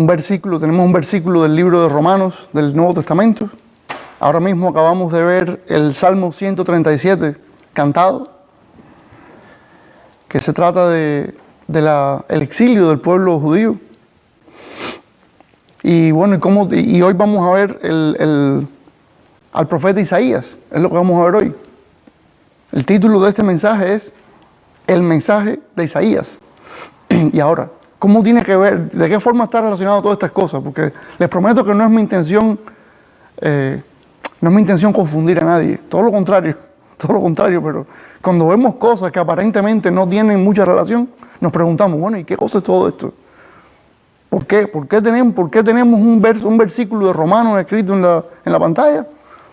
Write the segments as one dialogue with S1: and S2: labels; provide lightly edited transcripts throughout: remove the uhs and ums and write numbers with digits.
S1: tenemos un versículo del libro de Romanos del Nuevo Testamento. Ahora mismo acabamos de ver el Salmo 137 cantado, que se trata del exilio del pueblo judío. Y bueno, y hoy vamos a ver al profeta Isaías, es lo que vamos a ver hoy. El título de este mensaje es El mensaje de Isaías. Y ahora, ¿cómo tiene que ver, de qué forma está relacionado todas estas cosas? Porque les prometo que no es mi intención confundir a nadie, todo lo contrario, pero cuando vemos cosas que aparentemente no tienen mucha relación, nos preguntamos, bueno, ¿y qué cosa es todo esto? ¿Por qué? ¿Por qué tenemos un versículo de Romanos escrito en la pantalla?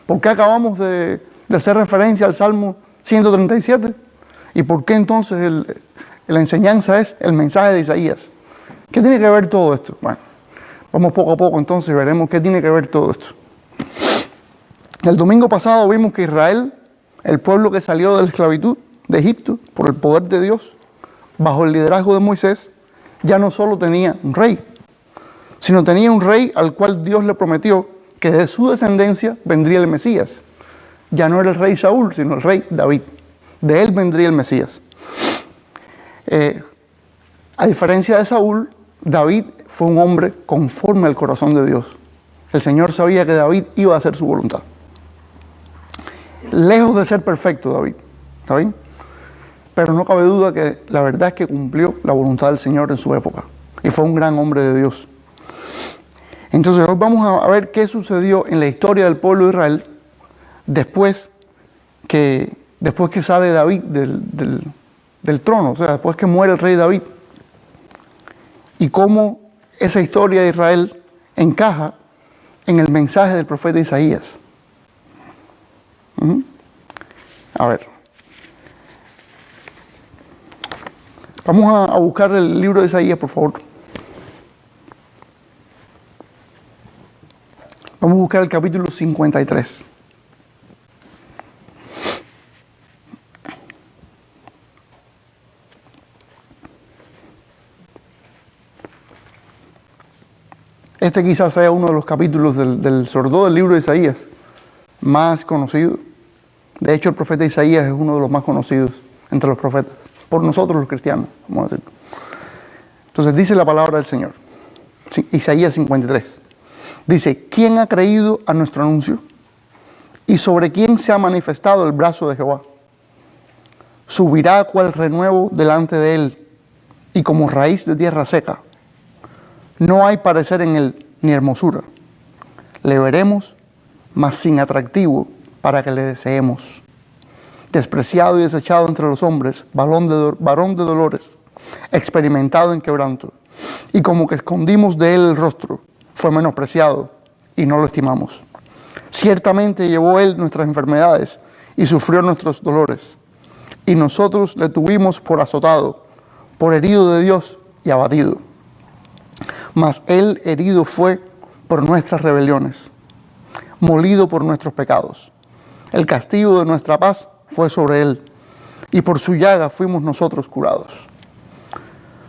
S1: ¿Por qué acabamos de hacer referencia al Salmo 137? ¿Y por qué entonces la enseñanza es el mensaje de Isaías? ¿Qué tiene que ver todo esto? Bueno, vamos poco a poco entonces y veremos qué tiene que ver todo esto. El domingo pasado vimos que Israel, el pueblo que salió de la esclavitud de Egipto por el poder de Dios, bajo el liderazgo de Moisés, ya no solo tenía un rey, sino tenía un rey al cual Dios le prometió que de su descendencia vendría el Mesías. Ya no era el rey Saúl, sino el rey David. De él vendría el Mesías. A diferencia de Saúl, David fue un hombre conforme al corazón de Dios. El Señor sabía que David iba a hacer su voluntad. Lejos de ser perfecto David, ¿está bien? Pero no cabe duda que la verdad es que cumplió la voluntad del Señor en su época. Y fue un gran hombre de Dios. Entonces hoy vamos a ver qué sucedió en la historia del pueblo de Israel después que sale David del trono, o sea, después que muere el rey David. Y cómo esa historia de Israel encaja en el mensaje del profeta Isaías. A ver. Vamos a buscar el libro de Isaías, por favor. Vamos a buscar el capítulo 53. Este quizás sea uno de los capítulos sobre todo del libro de Isaías más conocido. De hecho, el profeta Isaías es uno de los más conocidos entre los profetas, por nosotros los cristianos, vamos a decir. Entonces dice la palabra del Señor, Isaías 53. Dice, ¿quién ha creído a nuestro anuncio? ¿Y sobre quién se ha manifestado el brazo de Jehová? Subirá cual renuevo delante de él, y como raíz de tierra seca. No hay parecer en él, ni hermosura. Le veremos, mas sin atractivo, para que le deseemos. Despreciado y desechado entre los hombres, varón de dolores, experimentado en quebranto. Y como que escondimos de él el rostro, fue menospreciado y no lo estimamos. Ciertamente llevó él nuestras enfermedades y sufrió nuestros dolores. Y nosotros le tuvimos por azotado, por herido de Dios y abatido. Mas él herido fue por nuestras rebeliones, molido por nuestros pecados. El castigo de nuestra paz fue sobre él, y por su llaga fuimos nosotros curados.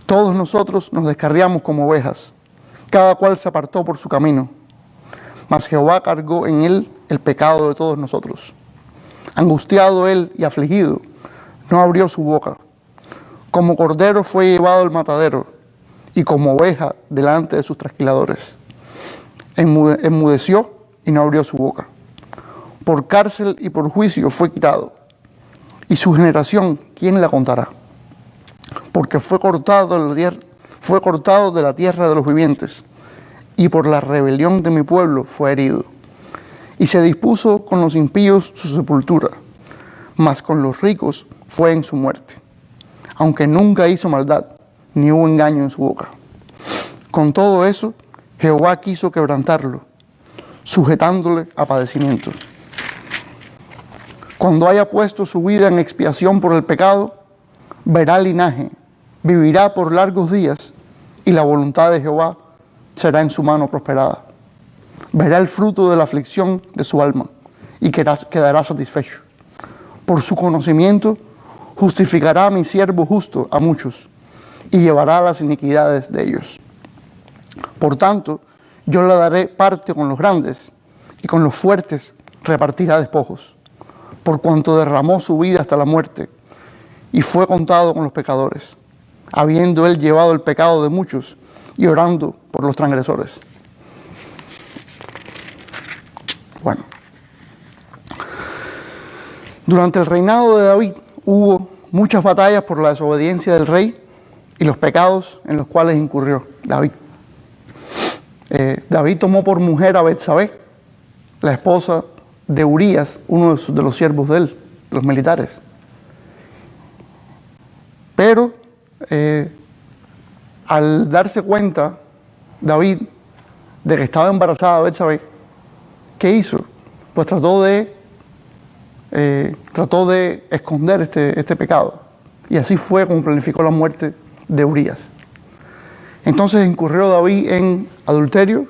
S1: Todos nosotros nos descarriamos como ovejas, cada cual se apartó por su camino. Mas Jehová cargó en él el pecado de todos nosotros. Angustiado él y afligido, no abrió su boca. Como cordero fue llevado al matadero, y como oveja delante de sus trasquiladores. Enmudeció y no abrió su boca. Por cárcel y por juicio fue quitado. Y su generación, ¿quién la contará? Porque fue cortado de la tierra de los vivientes, y por la rebelión de mi pueblo fue herido. Y se dispuso con los impíos su sepultura, mas con los ricos fue en su muerte. Aunque nunca hizo maldad, ni hubo engaño en su boca. Con todo eso, Jehová quiso quebrantarlo, sujetándole a padecimiento. Cuando haya puesto su vida en expiación por el pecado, verá linaje, vivirá por largos días, y la voluntad de Jehová será en su mano prosperada. Verá el fruto de la aflicción de su alma, y quedará satisfecho. Por su conocimiento, justificará a mi siervo justo a muchos, y llevará las iniquidades de ellos. Por tanto, yo le daré parte con los grandes, y con los fuertes repartirá despojos, por cuanto derramó su vida hasta la muerte, y fue contado con los pecadores, habiendo él llevado el pecado de muchos, y orando por los transgresores. Bueno, durante el reinado de David hubo muchas batallas por la desobediencia del rey y los pecados en los cuales incurrió David. David tomó por mujer a Betsabé, la esposa de Urías, uno de los siervos de él, los militares. Pero al darse cuenta David de que estaba embarazada Betsabé, ¿qué hizo? Pues trató de esconder este pecado. Y así fue como planificó la muerte de Urías. Entonces incurrió David en adulterio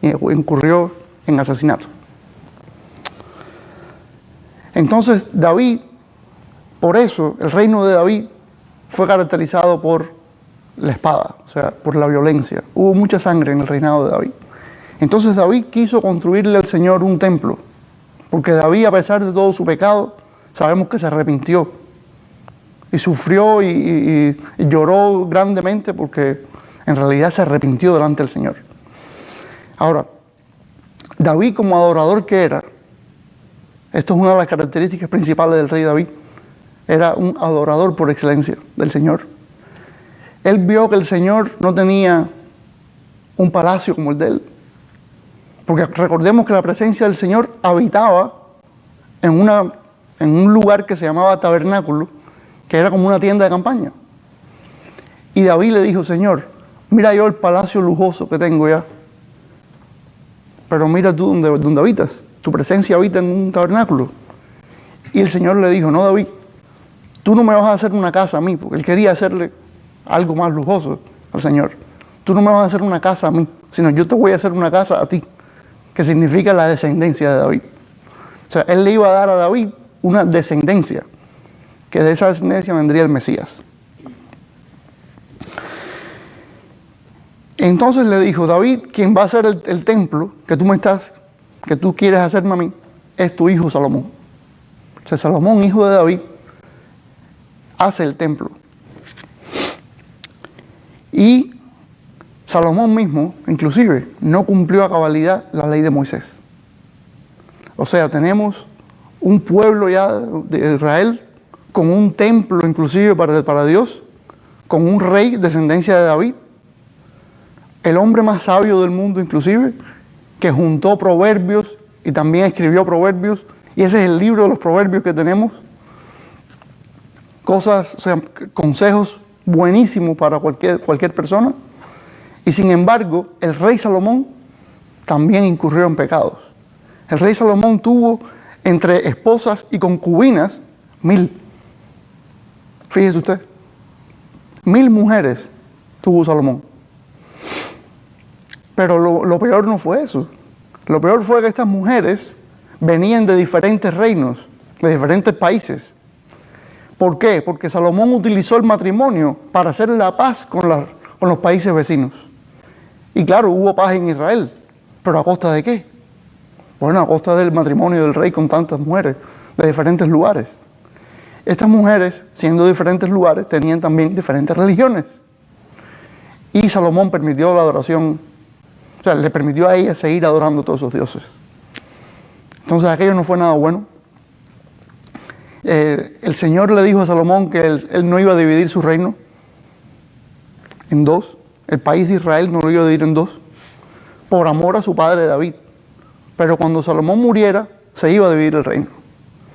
S1: y incurrió en asesinato. Entonces David, por eso el reino de David fue caracterizado por la espada, o sea, por la violencia. Hubo mucha sangre en el reinado de David. Entonces David quiso construirle al Señor un templo, porque David, a pesar de todo su pecado, sabemos que se arrepintió y sufrió y lloró grandemente porque en realidad se arrepintió delante del Señor. Ahora, David, como adorador que era, esto es una de las características principales del rey David, era un adorador por excelencia del Señor. Él vio que el Señor no tenía un palacio como el de él, porque recordemos que la presencia del Señor habitaba en un lugar que se llamaba tabernáculo, que era como una tienda de campaña. Y David le dijo: Señor, mira yo el palacio lujoso que tengo ya, pero mira tú donde habitas, tu presencia habita en un tabernáculo. Y el Señor le dijo: no, David, tú no me vas a hacer una casa a mí, porque él quería hacerle algo más lujoso al Señor. Tú no me vas a hacer una casa a mí, sino yo te voy a hacer una casa a ti, que significa la descendencia de David. O sea, él le iba a dar a David una descendencia, que de esa descendencia vendría el Mesías. Entonces le dijo: David, quien va a hacer el templo que tú quieres hacerme a mí, es tu hijo Salomón. O sea, Salomón, hijo de David, hace el templo. Y Salomón mismo, inclusive, no cumplió a cabalidad la ley de Moisés. O sea, tenemos un pueblo ya de Israel con un templo inclusive para Dios, con un rey descendencia de David, el hombre más sabio del mundo inclusive, que juntó proverbios y también escribió proverbios, y ese es el libro de los proverbios que tenemos. Cosas, o sea, consejos buenísimos para cualquier persona. Y sin embargo, el rey Salomón también incurrió en pecados. El rey Salomón tuvo entre esposas y concubinas 1000. Fíjese usted, 1000 mujeres tuvo Salomón. Pero lo peor no fue eso. Lo peor fue que estas mujeres venían de diferentes reinos, de diferentes países. ¿Por qué? Porque Salomón utilizó el matrimonio para hacer la paz con los países vecinos. Y claro, hubo paz en Israel, pero ¿a costa de qué? Bueno, a costa del matrimonio del rey con tantas mujeres de diferentes lugares. Estas mujeres, siendo de diferentes lugares, tenían también diferentes religiones. Y Salomón permitió la adoración, o sea, le permitió a ella seguir adorando a todos esos dioses. Entonces aquello no fue nada bueno. El Señor le dijo a Salomón que él no iba a dividir su reino en dos. El país de Israel no lo iba a dividir en dos, por amor a su padre David. Pero cuando Salomón muriera, se iba a dividir el reino.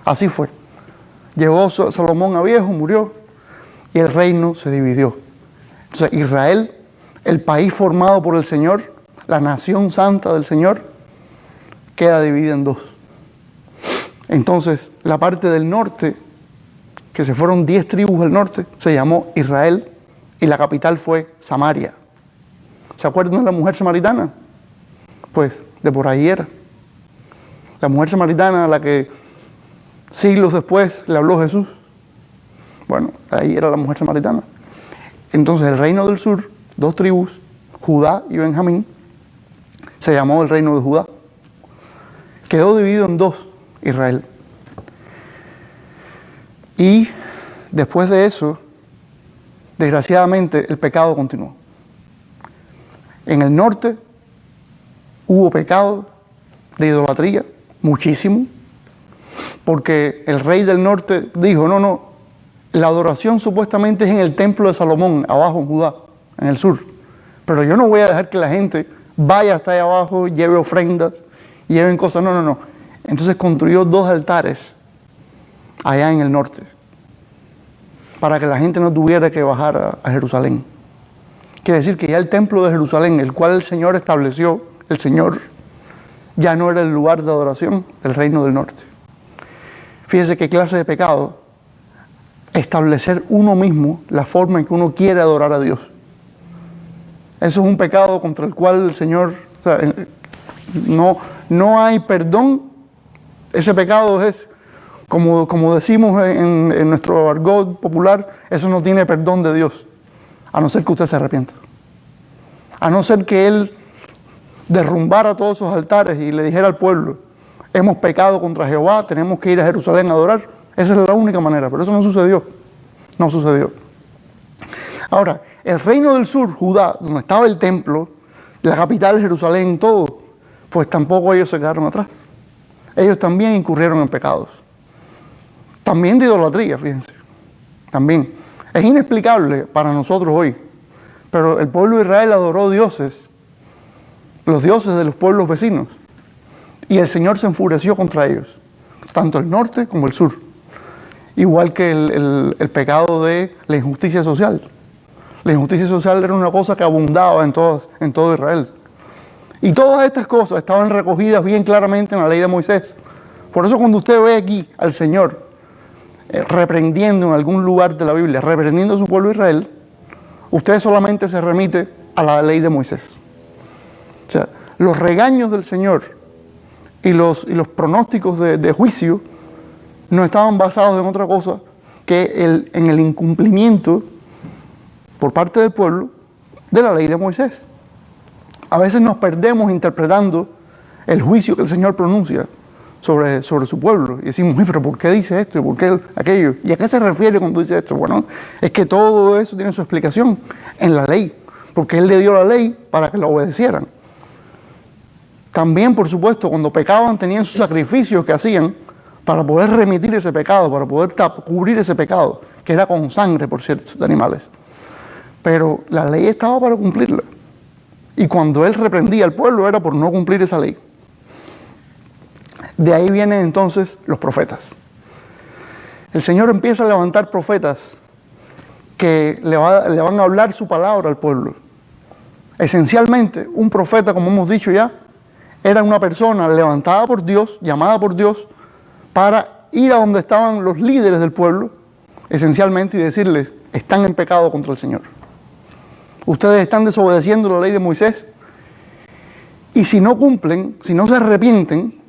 S1: Así fue. Llegó Salomón a viejo, murió, y el reino se dividió. Entonces Israel, el país formado por el Señor, la nación santa del Señor, queda dividida en dos. Entonces la parte del norte, que se fueron 10 tribus del norte, se llamó Israel, y la capital fue Samaria. ¿Se acuerdan de la mujer samaritana? Pues de por ahí era. La mujer samaritana a la que siglos después le habló Jesús. Bueno, ahí era la mujer samaritana. Entonces el reino del sur, 2 tribus, Judá y Benjamín, se llamó el reino de Judá. Quedó dividido en dos, Israel. Y después de eso, desgraciadamente, el pecado continuó. En el norte hubo pecado de idolatría, muchísimo, porque el rey del norte dijo, no, la adoración supuestamente es en el templo de Salomón, abajo en Judá, en el sur, pero yo no voy a dejar que la gente vaya hasta allá abajo, lleve ofrendas, lleven cosas, no. Entonces construyó dos altares allá en el norte, para que la gente no tuviera que bajar a Jerusalén. Quiere decir que ya el templo de Jerusalén, el cual el Señor estableció, el Señor, ya no era el lugar de adoración del reino del norte. Fíjese qué clase de pecado establecer uno mismo la forma en que uno quiere adorar a Dios. Eso es un pecado contra el cual el Señor, o sea, no hay perdón. Ese pecado es, como decimos en nuestro argot popular, eso no tiene perdón de Dios, a no ser que usted se arrepienta. A no ser que Él derrumbara todos esos altares y le dijera al pueblo, hemos pecado contra Jehová, tenemos que ir a Jerusalén a adorar. Esa es la única manera, pero eso no sucedió. No sucedió. Ahora, el reino del sur, Judá, donde estaba el templo, la capital, Jerusalén, todo, pues tampoco ellos se quedaron atrás. Ellos también incurrieron en pecados. También de idolatría, fíjense. También. Es inexplicable para nosotros hoy, pero el pueblo de Israel adoró dioses, los dioses de los pueblos vecinos, y el Señor se enfureció contra ellos, tanto el norte como el sur. Igual que el pecado de la injusticia social. La injusticia social era una cosa que abundaba en todo Israel. Y todas estas cosas estaban recogidas bien claramente en la ley de Moisés. Por eso cuando usted ve aquí al Señor reprendiendo en algún lugar de la Biblia, reprendiendo a su pueblo Israel, usted solamente se remite a la ley de Moisés. O sea, los regaños del Señor y los pronósticos de juicio no estaban basados en otra cosa que en el incumplimiento por parte del pueblo de la ley de Moisés. A veces nos perdemos interpretando el juicio que el Señor pronuncia sobre su pueblo y decimos, pero ¿por qué dice esto y por qué aquello? ¿Y a qué se refiere cuando dice esto? Bueno, es que todo eso tiene su explicación en la ley, porque Él le dio la ley para que la obedecieran. También, por supuesto, cuando pecaban tenían sus sacrificios que hacían para poder remitir ese pecado, para poder cubrir ese pecado, que era con sangre, por cierto, de animales. Pero la ley estaba para cumplirla. Y cuando Él reprendía al pueblo era por no cumplir esa ley. De ahí vienen entonces los profetas. El Señor empieza a levantar profetas que le van a hablar su palabra al pueblo. Esencialmente, un profeta, como hemos dicho ya, era una persona levantada por Dios, llamada por Dios, para ir a donde estaban los líderes del pueblo, esencialmente, y decirles, están en pecado contra el Señor. Ustedes están desobedeciendo la ley de Moisés, y si no cumplen, si no se arrepienten,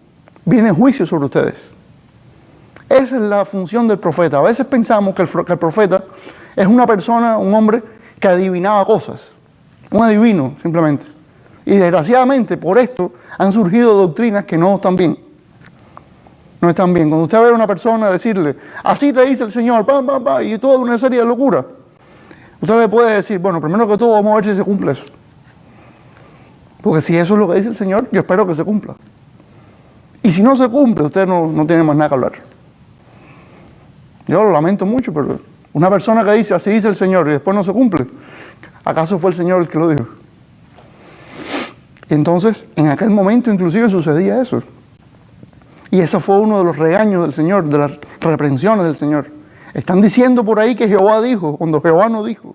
S1: viene juicio sobre ustedes. Esa es la función del profeta. A veces pensamos que el profeta es una persona, un hombre que adivinaba cosas, un adivino simplemente. Y desgraciadamente por esto han surgido doctrinas que no están bien. No están bien. Cuando usted ve a una persona decirle, así te dice el Señor, y toda una serie de locuras, usted le puede decir, bueno, primero que todo vamos a ver si se cumple eso. Porque si eso es lo que dice el Señor, yo espero que se cumpla. Y si no se cumple, usted no tiene más nada que hablar. Yo lo lamento mucho, pero una persona que dice, así dice el Señor, y después no se cumple, ¿acaso fue el Señor el que lo dijo? Y entonces, en aquel momento inclusive sucedía eso. Y ese fue uno de los regaños del Señor, de las reprensiones del Señor. Están diciendo por ahí que Jehová dijo, cuando Jehová no dijo.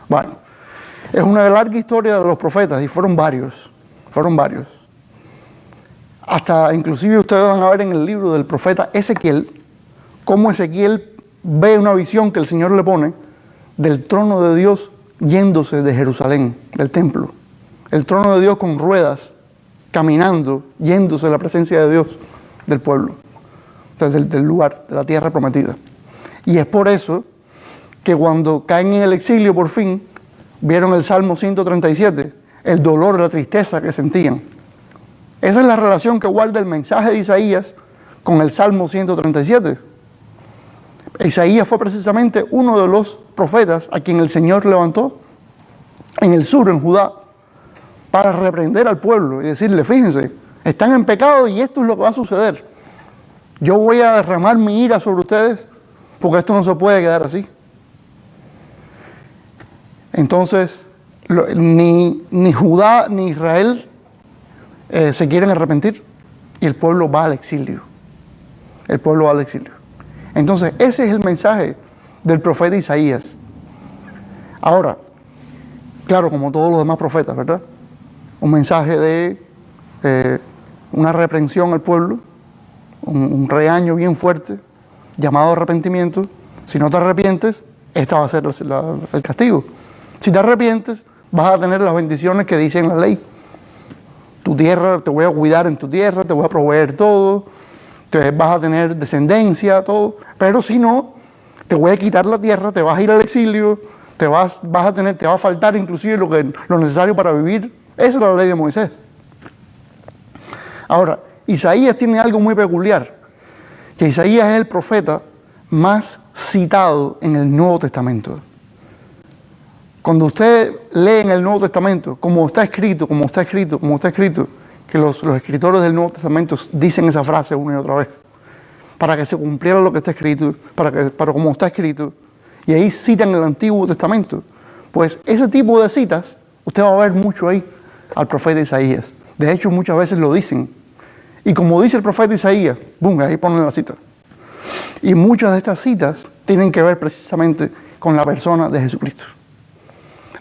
S1: Bueno, es una larga historia de los profetas, y fueron varios. Hasta inclusive ustedes van a ver en el libro del profeta Ezequiel, cómo Ezequiel ve una visión que el Señor le pone del trono de Dios yéndose de Jerusalén, del templo. El trono de Dios con ruedas, caminando, yéndose de la presencia de Dios, del pueblo, del lugar, de la tierra prometida. Y es por eso que cuando caen en el exilio por fin, ¿Vieron el Salmo 137? El dolor, la tristeza que sentían. Esa es la relación que guarda el mensaje de Isaías con el Salmo 137. Isaías fue precisamente uno de los profetas a quien el Señor levantó en el sur, en Judá, para reprender al pueblo y decirle, fíjense, están en pecado y esto es lo que va a suceder. Yo voy a derramar mi ira sobre ustedes porque esto no se puede quedar así. Entonces, ni Judá ni Israel se quieren arrepentir y el pueblo va al exilio. El pueblo va al exilio. Entonces, ese es el mensaje del profeta Isaías. Ahora, claro, como todos los demás profetas, ¿verdad? Un mensaje de una reprensión al pueblo, un regaño bien fuerte, llamado arrepentimiento. Si no te arrepientes, esta va a ser el castigo. Si te arrepientes, vas a tener las bendiciones que dice en la ley. Tu tierra, te voy a cuidar en tu tierra, te voy a proveer todo, vas a tener descendencia, todo. Pero si no, te voy a quitar la tierra, te vas a ir al exilio, te va a faltar inclusive lo necesario para vivir. Esa es la ley de Moisés. Ahora, Isaías tiene algo muy peculiar, que Isaías es el profeta más citado en el Nuevo Testamento. Cuando usted lee en el Nuevo Testamento, como está escrito, que los escritores del Nuevo Testamento dicen esa frase una y otra vez, para que se cumpliera lo que está escrito, para como está escrito, y ahí citan el Antiguo Testamento. Pues ese tipo de citas, usted va a ver mucho ahí al profeta Isaías. De hecho, muchas veces lo dicen. Y como dice el profeta Isaías, ¡bum!, ahí ponen la cita. Y muchas de estas citas tienen que ver precisamente con la persona de Jesucristo.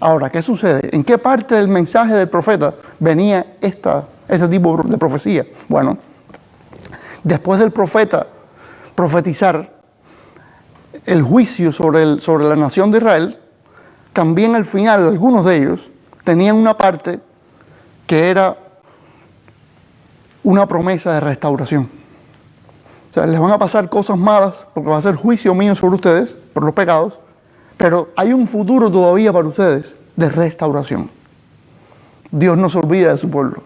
S1: Ahora, ¿qué sucede? ¿En qué parte del mensaje del profeta venía este tipo de profecía? Bueno, después del profeta profetizar el juicio sobre la nación de Israel, también al final algunos de ellos tenían una parte que era una promesa de restauración. O sea, les van a pasar cosas malas porque va a ser juicio mío sobre ustedes por los pecados, pero hay un futuro todavía para ustedes de restauración. Dios no se olvida de su pueblo.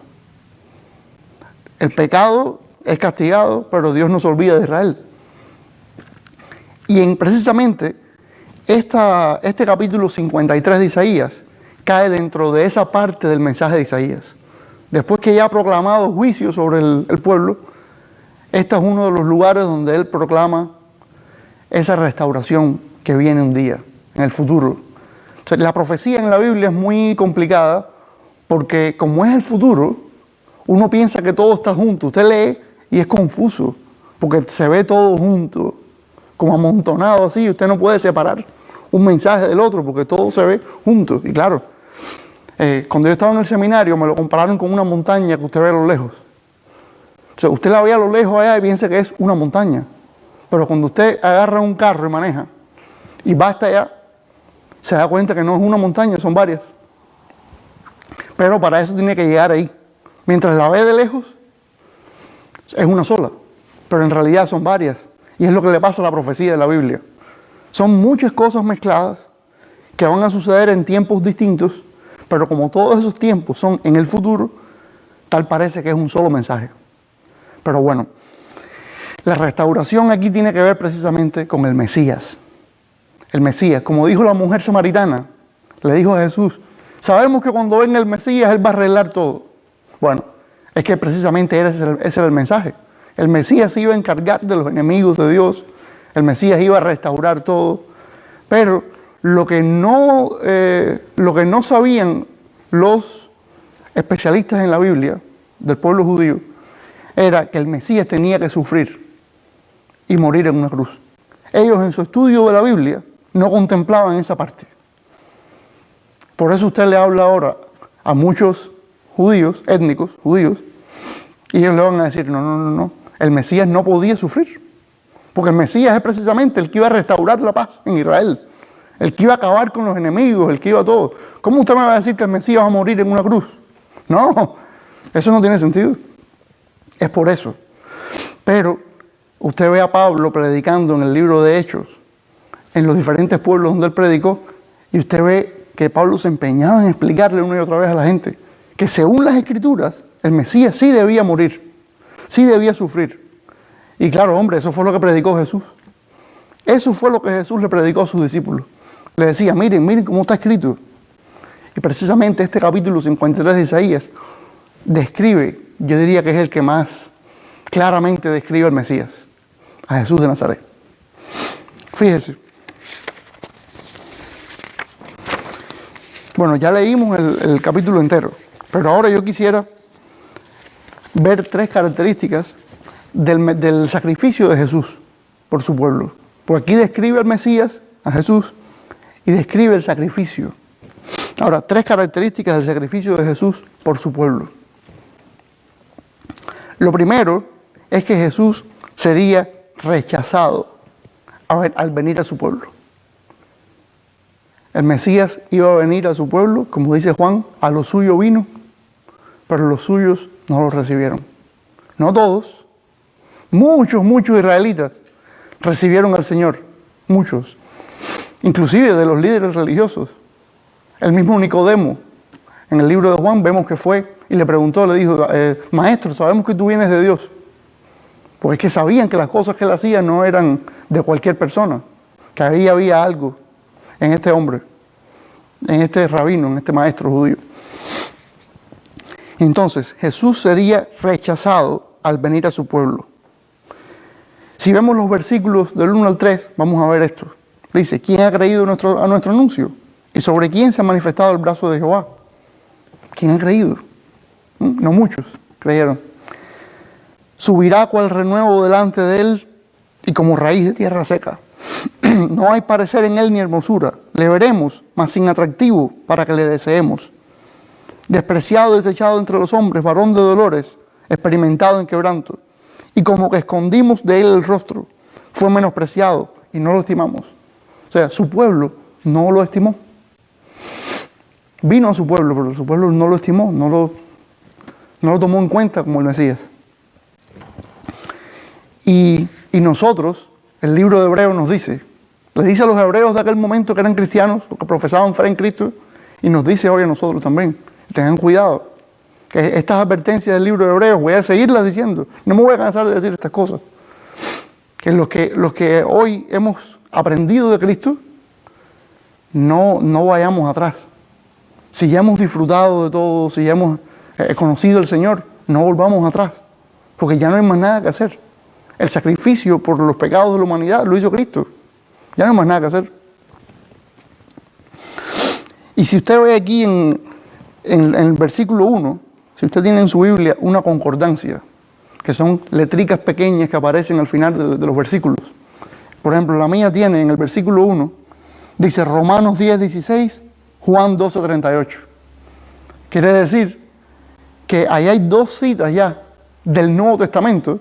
S1: El pecado es castigado, pero Dios no se olvida de Israel. Y precisamente este capítulo 53 de Isaías cae dentro de esa parte del mensaje de Isaías. Después que ya ha proclamado juicio sobre el pueblo, este es uno de los lugares donde él proclama esa restauración que viene un día, en el futuro. O sea, la profecía en la Biblia es muy complicada porque como es el futuro, uno piensa que todo está junto. Usted lee y es confuso porque se ve todo junto, como amontonado así. Usted no puede separar un mensaje del otro porque todo se ve junto. Y claro, cuando yo estaba en el seminario me lo compararon con una montaña que usted ve a lo lejos. O sea, usted la ve a lo lejos allá y piensa que es una montaña. Pero cuando usted agarra un carro y maneja y va hasta allá, se da cuenta que no es una montaña, son varias. Pero para eso tiene que llegar ahí. Mientras la ve de lejos, es una sola. Pero en realidad son varias. Y es lo que le pasa a la profecía de la Biblia. Son muchas cosas mezcladas que van a suceder en tiempos distintos, pero como todos esos tiempos son en el futuro, tal parece que es un solo mensaje. Pero bueno, la restauración aquí tiene que ver precisamente con el Mesías. El Mesías, como dijo la mujer samaritana, le dijo a Jesús, sabemos que cuando venga el Mesías, Él va a arreglar todo. Bueno, es que precisamente ese era el mensaje. El Mesías se iba a encargar de los enemigos de Dios, el Mesías iba a restaurar todo, pero lo que no sabían los especialistas en la Biblia del pueblo judío era que el Mesías tenía que sufrir y morir en una cruz. Ellos en su estudio de la Biblia no contemplaban esa parte. Por eso usted le habla ahora a muchos judíos, étnicos judíos, y ellos le van a decir, no, el Mesías no podía sufrir, porque el Mesías es precisamente el que iba a restaurar la paz en Israel, el que iba a acabar con los enemigos, el que iba a todo. ¿Cómo usted me va a decir que el Mesías va a morir en una cruz? No, eso no tiene sentido. Es por eso. Pero usted ve a Pablo predicando en el libro de Hechos, en los diferentes pueblos donde él predicó, y usted ve que Pablo se empeñaba en explicarle una y otra vez a la gente que según las Escrituras, el Mesías sí debía morir, sí debía sufrir. Y claro, hombre, eso fue lo que predicó Jesús. Eso fue lo que Jesús le predicó a sus discípulos. Le decía, miren cómo está escrito. Y precisamente este capítulo 53 de Isaías describe, yo diría que es el que más claramente describe al Mesías, a Jesús de Nazaret. Fíjese. Bueno, ya leímos el capítulo entero, pero ahora yo quisiera ver 3 características del sacrificio de Jesús por su pueblo. Porque aquí describe al Mesías, a Jesús, y describe el sacrificio. Ahora, 3 características del sacrificio de Jesús por su pueblo. Lo primero es que Jesús sería rechazado al venir a su pueblo. El Mesías iba a venir a su pueblo, como dice Juan, a lo suyo vino, pero los suyos no lo recibieron. No todos, muchos israelitas recibieron al Señor, muchos, inclusive de los líderes religiosos. El mismo Nicodemo, en el libro de Juan, vemos que fue y le preguntó, le dijo, maestro, sabemos que tú vienes de Dios. Pues es que sabían que las cosas que él hacía no eran de cualquier persona, que había algo en este hombre, en este rabino, en este maestro judío. Entonces, Jesús sería rechazado al venir a su pueblo. Si vemos los versículos del 1 al 3, vamos a ver esto. Dice, ¿quién ha creído a nuestro anuncio? ¿Y sobre quién se ha manifestado el brazo de Jehová? ¿Quién ha creído? No muchos creyeron. Subirá cual renuevo delante de él y como raíz de tierra seca. No hay parecer en él ni hermosura. Le veremos, mas sin atractivo, para que le deseemos. Despreciado, desechado entre los hombres, varón de dolores, experimentado en quebranto. Y como que escondimos de él el rostro, fue menospreciado y no lo estimamos. O sea, su pueblo no lo estimó. Vino a su pueblo, pero su pueblo no lo estimó, no lo tomó en cuenta como el Mesías. Y nosotros, el libro de Hebreos nos dice, le dice a los hebreos de aquel momento que eran cristianos, o que profesaban fe en Cristo, y nos dice hoy a nosotros también, tengan cuidado, que estas advertencias del libro de Hebreos voy a seguirlas diciendo, no me voy a cansar de decir estas cosas, que los que hoy hemos aprendido de Cristo, no vayamos atrás. Si ya hemos disfrutado de todo, si ya hemos conocido al Señor, no volvamos atrás, porque ya no hay más nada que hacer. El sacrificio por los pecados de la humanidad lo hizo Cristo. Ya no hay más nada que hacer. Y si usted ve aquí en el versículo 1, si usted tiene en su Biblia una concordancia, que son letricas pequeñas que aparecen al final de los versículos. Por ejemplo, la mía tiene en el versículo 1, dice Romanos 10:16, Juan 12:38. Quiere decir que ahí hay 2 citas ya del Nuevo Testamento,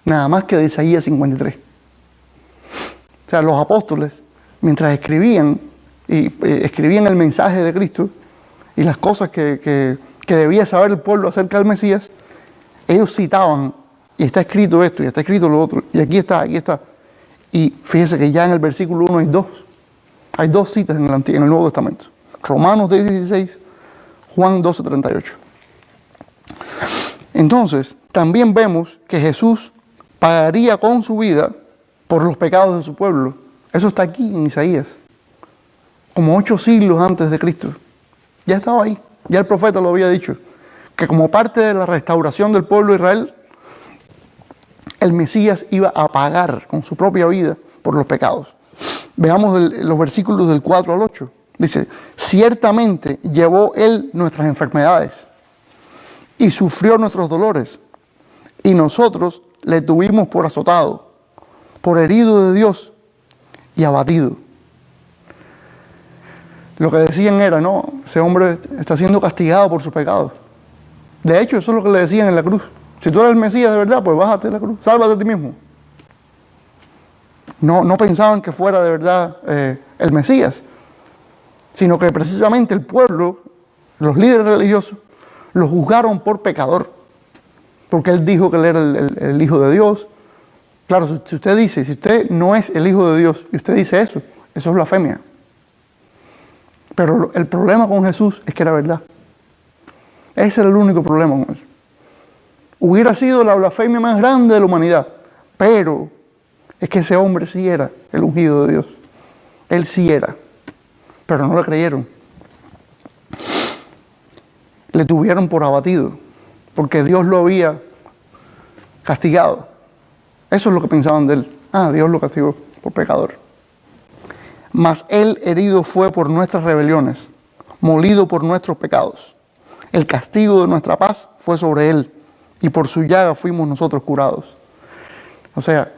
S1: nada más que de Isaías 53. O sea, los apóstoles, mientras escribían el mensaje de Cristo y las cosas que debía saber el pueblo acerca del Mesías, ellos citaban, y está escrito esto, y está escrito lo otro, y aquí está. Y fíjese que ya en el versículo 1 hay 2 citas en el Nuevo Testamento. Romanos 10:16, Juan 12:38. Entonces, también vemos que Jesús pagaría con su vida por los pecados de su pueblo. Eso está aquí en Isaías, como 8 siglos antes de Cristo. Ya estaba ahí, ya el profeta lo había dicho, que como parte de la restauración del pueblo de Israel, el Mesías iba a pagar con su propia vida por los pecados. Veamos los versículos del 4 al 8. Dice, ciertamente llevó él nuestras enfermedades y sufrió nuestros dolores, y nosotros le tuvimos por azotado, por herido de Dios y abatido. Lo que decían era, no, ese hombre está siendo castigado por sus pecados. De hecho, eso es lo que le decían en la cruz. Si tú eres el Mesías de verdad, pues bájate de la cruz, sálvate a ti mismo. No pensaban que fuera de verdad el Mesías, sino que precisamente el pueblo, los líderes religiosos, lo juzgaron por pecador, porque él dijo que él era el Hijo de Dios. Claro, si usted no es el Hijo de Dios y usted dice eso es blasfemia. Pero el problema con Jesús es que era verdad. Ese era el único problema con él. Hubiera sido la blasfemia más grande de la humanidad, pero es que ese hombre sí era el ungido de Dios. Él sí era, pero no le creyeron. Le tuvieron por abatido, porque Dios lo había castigado. Eso es lo que pensaban de él. Dios lo castigó por pecador. Mas él herido fue por nuestras rebeliones, molido por nuestros pecados. El castigo de nuestra paz fue sobre él, y por su llaga fuimos nosotros curados. O sea,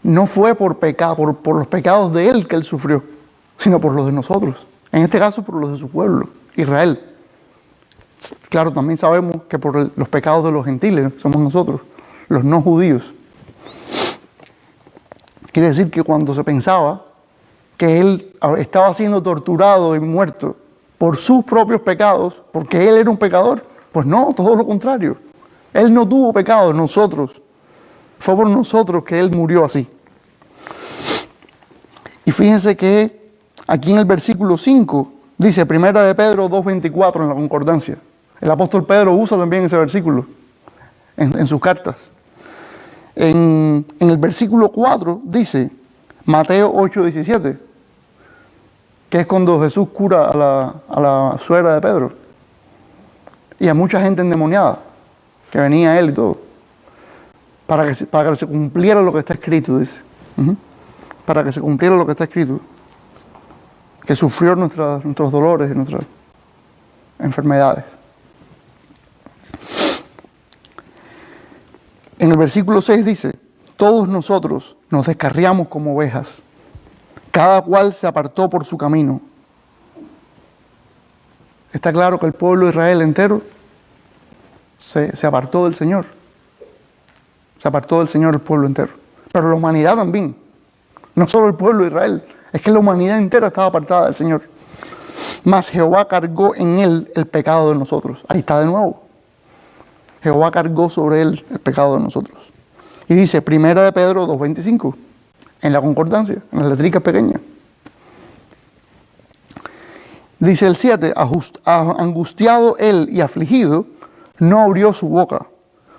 S1: no fue por los pecados de él que él sufrió, sino por los de nosotros. En este caso, por los de su pueblo, Israel. Claro, también sabemos que por los pecados de los gentiles somos nosotros, los no judíos. Quiere decir que cuando se pensaba que él estaba siendo torturado y muerto por sus propios pecados, porque él era un pecador, pues no, todo lo contrario. Él no tuvo pecado, nosotros. Fue por nosotros que él murió así. Y fíjense que aquí en el versículo 5 dice, 1 de Pedro 2:24 en la concordancia. El apóstol Pedro usa también ese versículo en sus cartas. En el versículo 4 dice, Mateo 8:17, que es cuando Jesús cura a la suegra de Pedro y a mucha gente endemoniada, que venía a él y todo, para que se cumpliera lo que está escrito, dice. Para que se cumpliera lo que está escrito, que sufrió nuestros dolores y nuestras enfermedades. En el versículo 6 dice, todos nosotros nos descarriamos como ovejas, cada cual se apartó por su camino. Está claro que el pueblo de Israel entero se apartó del Señor. Se apartó del Señor el pueblo entero. Pero la humanidad también. No solo el pueblo de Israel. Es que la humanidad entera estaba apartada del Señor. Mas Jehová cargó en él el pecado de nosotros. Ahí está de nuevo. Jehová cargó sobre él el pecado de nosotros. Y dice, 1 de Pedro 2:25, en la concordancia, en las letricas pequeñas. Dice el 7, angustiado él y afligido, no abrió su boca.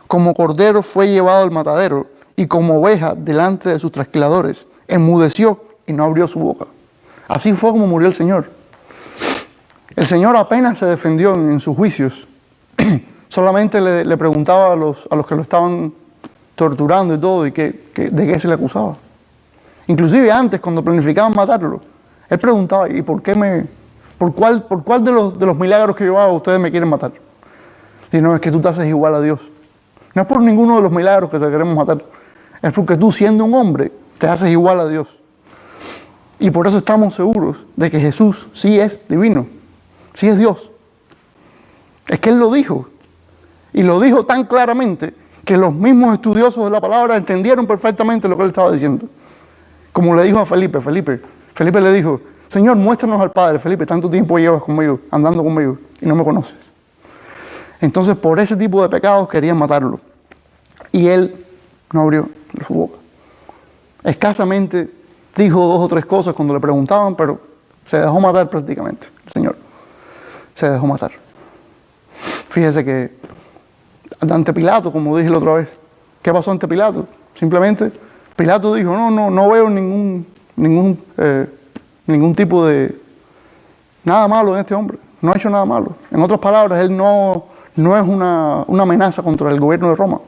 S1: Como cordero fue llevado al matadero, y como oveja delante de sus trasquiladores, enmudeció y no abrió su boca. Así fue como murió el Señor. El Señor apenas se defendió en sus juicios. Solamente le preguntaba a los que lo estaban torturando y todo, y de qué se le acusaba. Inclusive antes, cuando planificaban matarlo, él preguntaba, ¿y por cuál de los milagros que yo hago ustedes me quieren matar? Y no, es que tú te haces igual a Dios. No es por ninguno de los milagros que te queremos matar, es porque tú, siendo un hombre, te haces igual a Dios. Y por eso estamos seguros de que Jesús sí es divino, sí es Dios. Es que Él lo dijo. Y lo dijo tan claramente que los mismos estudiosos de la palabra entendieron perfectamente lo que Él estaba diciendo. Como le dijo a Felipe. Felipe le dijo, Señor, muéstranos al Padre. Felipe, tanto tiempo llevas conmigo, andando conmigo, y no me conoces. Entonces, por ese tipo de pecados querían matarlo. Y Él no abrió su boca. Escasamente dijo 2 o 3 cosas cuando le preguntaban, pero se dejó matar prácticamente, el Señor. Se dejó matar. Fíjese que ante Pilato, como dije la otra vez, ¿qué pasó ante Pilato? Simplemente Pilato dijo, no veo ningún tipo de nada malo en este hombre. No ha hecho nada malo. En otras palabras, él no es una amenaza contra el gobierno de Roma.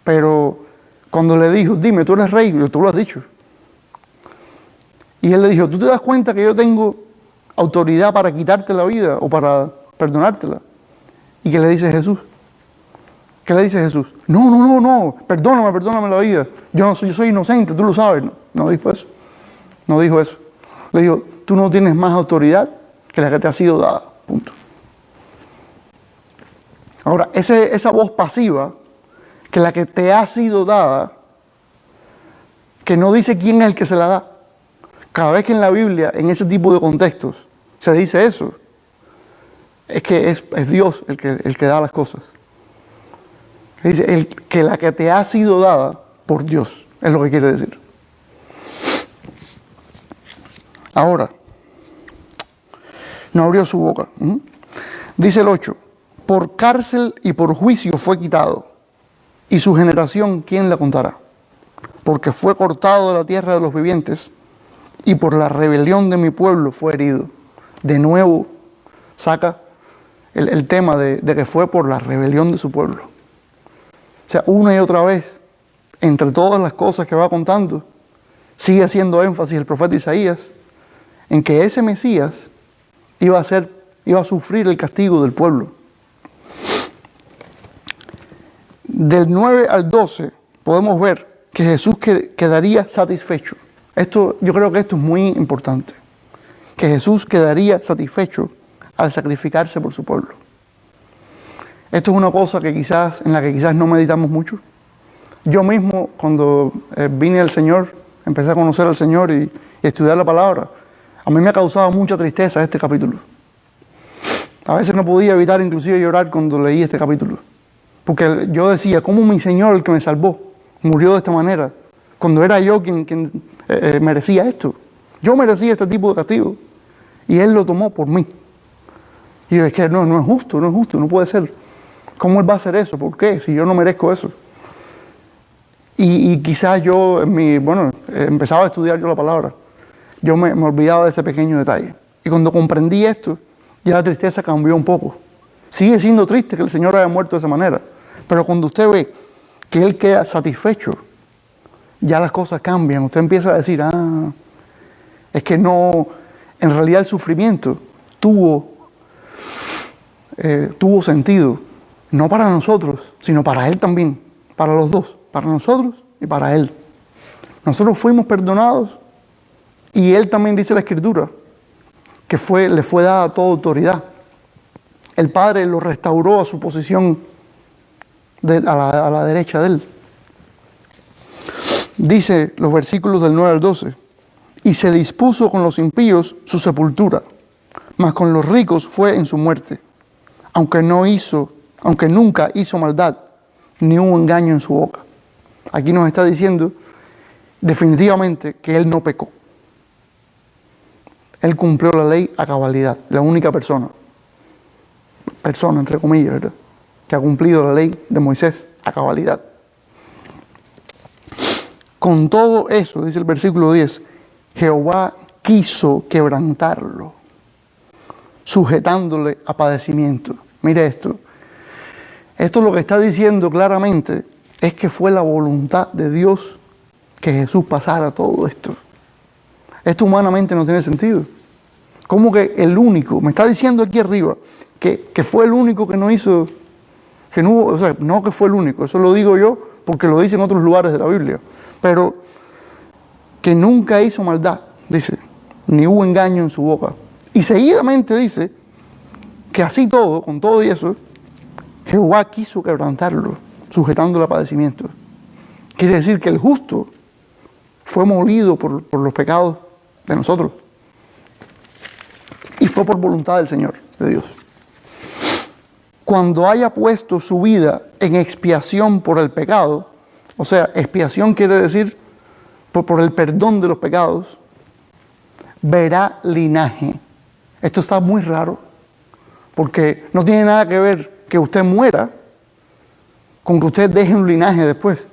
S1: Pero cuando le dijo, dime, tú eres rey, tú lo has dicho. Y él le dijo, ¿tú te das cuenta que yo tengo autoridad para quitarte la vida o para perdonártela? ¿Y qué le dice Jesús? ¿Qué le dice Jesús? No, perdóname la vida. Yo soy inocente, tú lo sabes. No dijo eso. No dijo eso. Le dijo, tú no tienes más autoridad que la que te ha sido dada. Punto. Ahora, esa voz pasiva, que la que te ha sido dada, que no dice quién es el que se la da. Cada vez que en la Biblia, en ese tipo de contextos, se dice eso, es que es Dios el que da las cosas. Dice, que la que te ha sido dada por Dios, es lo que quiere decir. Ahora, No abrió su boca. Dice el 8, por cárcel y por juicio fue quitado, y su generación, ¿quién la contará? Porque fue cortado de la tierra de los vivientes, y por la rebelión de mi pueblo fue herido. De nuevo saca el tema de que fue por la rebelión de su pueblo. O sea, una y otra vez, entre todas las cosas que va contando, sigue haciendo énfasis el profeta Isaías en que ese Mesías iba a sufrir el castigo del pueblo. Del 9 al 12 podemos ver que Jesús quedaría satisfecho. Yo creo que esto es muy importante. Que Jesús quedaría satisfecho al sacrificarse por su pueblo. Esto es una cosa en la que quizás no meditamos mucho. Yo mismo, cuando vine al Señor, empecé a conocer al Señor y estudiar la palabra, a mí me ha causado mucha tristeza este capítulo. A veces no podía evitar inclusive llorar cuando leí este capítulo. Porque yo decía, ¿cómo mi Señor, el que me salvó, murió de esta manera? Cuando era yo quien merecía esto. Yo merecía este tipo de castigo. Y Él lo tomó por mí. Y yo, es que no es justo, no puede ser. ¿Cómo Él va a hacer eso? ¿Por qué? Si yo no merezco eso. Y quizás yo, empezaba a estudiar yo la palabra. Yo me olvidaba de este pequeño detalle. Y cuando comprendí esto, ya la tristeza cambió un poco. Sigue siendo triste que el Señor haya muerto de esa manera. Pero cuando usted ve que Él queda satisfecho, ya las cosas cambian. Usted empieza a decir, es que no, en realidad el sufrimiento tuvo sentido, no para nosotros, sino para Él también, para los dos, para nosotros y para Él. Nosotros fuimos perdonados y Él también dice la Escritura que le fue dada toda autoridad. El Padre lo restauró a su posición a la derecha de Él. Dice los versículos del 9 al 12, y se dispuso con los impíos su sepultura, mas con los ricos fue en su muerte, aunque nunca hizo maldad, ni hubo engaño en su boca. Aquí nos está diciendo definitivamente que Él no pecó. Él cumplió la ley a cabalidad, la única persona entre comillas, ¿verdad?, que ha cumplido la ley de Moisés a cabalidad. Con todo eso, dice el versículo 10, Jehová quiso quebrantarlo, sujetándole a padecimiento. Mire esto. Esto lo que está diciendo claramente es que fue la voluntad de Dios que Jesús pasara todo esto. Esto humanamente no tiene sentido. ¿Cómo que el único? Me está diciendo aquí arriba que fue el único que no hizo, no que fue el único, eso lo digo yo porque lo dice en otros lugares de la Biblia, pero que nunca hizo maldad, dice, ni hubo engaño en su boca. Y seguidamente dice que así todo, con todo y eso, Jehová quiso quebrantarlo, sujetándolo a padecimiento. Quiere decir que el justo fue molido por los pecados de nosotros. Y fue por voluntad del Señor, de Dios. Cuando haya puesto su vida en expiación por el pecado, o sea, expiación quiere decir por el perdón de los pecados, verá linaje. Esto está muy raro, porque no tiene nada que ver que usted muera con que usted deje un linaje después,